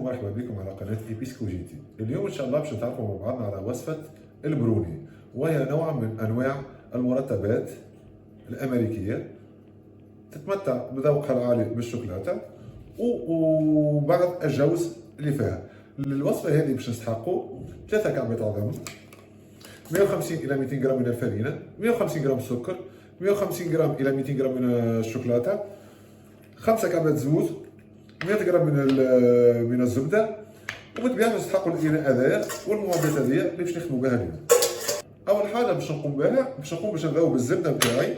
ومرحبا بكم على قناة إيبيسكو جيتي. اليوم إن شاء الله باش نتعرفوا مع بعضنا على وصفة البروني، وهي نوع من أنواع المرطبات الأمريكية تتمتع بذوقها العالي بالشوكولاتة وبعض الجوز اللي فيها. الوصفة هذه باش نستحقوا 3 كعبات عظم، 150 إلى 200 جرام من الفرينة، 150 جرام سكر، 150 جرام إلى 200 جرام من الشوكولاتة، 5 كعبات زوز، 100 جرام من الزبده، وبالطبيعه نستحقوا الاناء هذايا والمعدات هذيا اللي باش نخدموا بها اليوم. اول حاجه باش نقوم باش نذوب الزبده نتاعي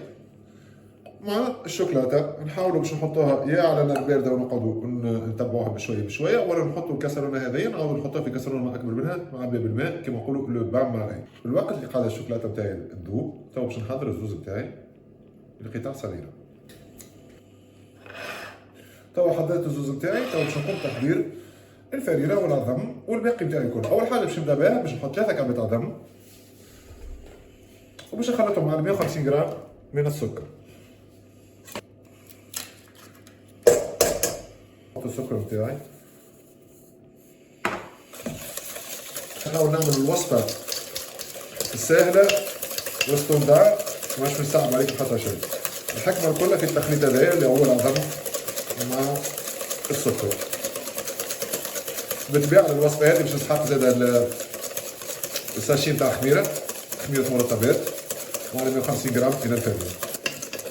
مع الشوكولاته. نحاولوا باش نحطوها يا على نار بارده ونقعدوا نتبعوها بشويه بشويه، ولا نحطوا الكاسرونه هذيا نعاودوا نحطوها في كاسرونه اكبر منها مع باب الماء كما نقولوا لو بان ماري. في الوقت اللي قاعده الشوكولاته نتاعي تذوب تو باش نحضر الزوز نتاعي لقطع صغيره. توا حضرت الزوز نتاعي، توا باش نقوم بتحضير الفرينه والعظم والباقي نتاعي كله. اول حاجه باش نبدا بها باش نحط 3 كعبات عظم وباش نخلطهم مع 150 جرام من السكر. نحط السكر نتاعي، نحاول نعمل الوصفه السهله والستوندار ماش نصعب عليكم حتى شيء. الحكمه كلها في التخليط هذايا اللي هو العظم مع السكر. بالطبيعه الوصفه هذه باش نسحق زاد الساشي نتاع خميره مرطبات مع 150 جرام من الفرينه.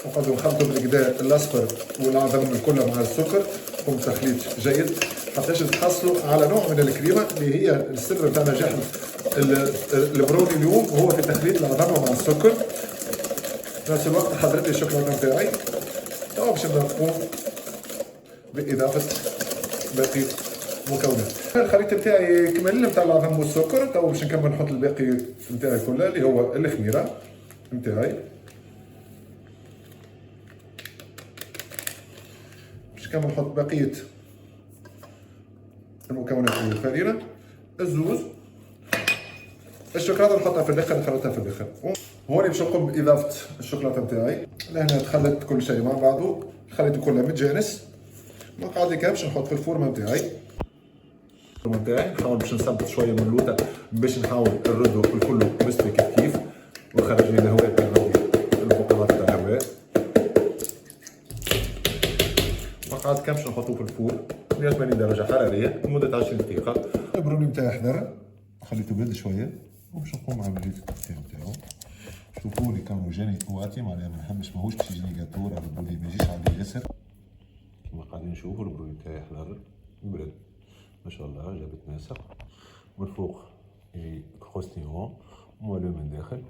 نقعدوا نخلطوا بالكدا الاصفر والعظم كلها مع السكر، يكون تخليط جيد حتى تحصلوا على نوع من الكريمه اللي هي السر نتاع نجاح البروني اليوم، وهو في تخليط العظم مع السكر. في نفس الوقت حضرت لي الشوكولاته نتاعي، توا باش نقوم باضافه باقي مكونات. الخليط نتاعي كمل نتاع العظم والسكر، توا باش نكمل نحط الباقي نتاعي كله اللي هو الخميره نتاعي. باش نكمل نحط بقيه المكونات اللي الفرينه، الزوز، الشوكولاته نحطها في الاخر، نخلطها في الاخر. هوني باش نقوم باضافه الشوكولاته نتاعي. لهنا تخلط كل شيء مع بعضه، الخليط كله متجانس. ما قاعد لي باش نحط في الفورمه نتاعي. نحاول باش نثبت شويه من اللوطه باش نحاول نردو الكل مستوي كيف ونخرج لي الهواء تاع البقرات تاع الهواء. مقعد باش نحطوه في الفور 180 درجه حراريه لمده 20 دقيقه. البروني نتاعي حضر، خليته برد شويه وباش نقوم مع الريت التقطيع نتاعو. شوفوا لي كانوا جاني قواتي معناها ما نحبش ماهوش باش يجيني جاتو، راه البروني ما يجيش عندي ياسر. كيما قاعدين نشوفوا البروني نتاعي حضر برد ما شاء الله، جابت ناسق من فوق كروستيون مولو من داخل.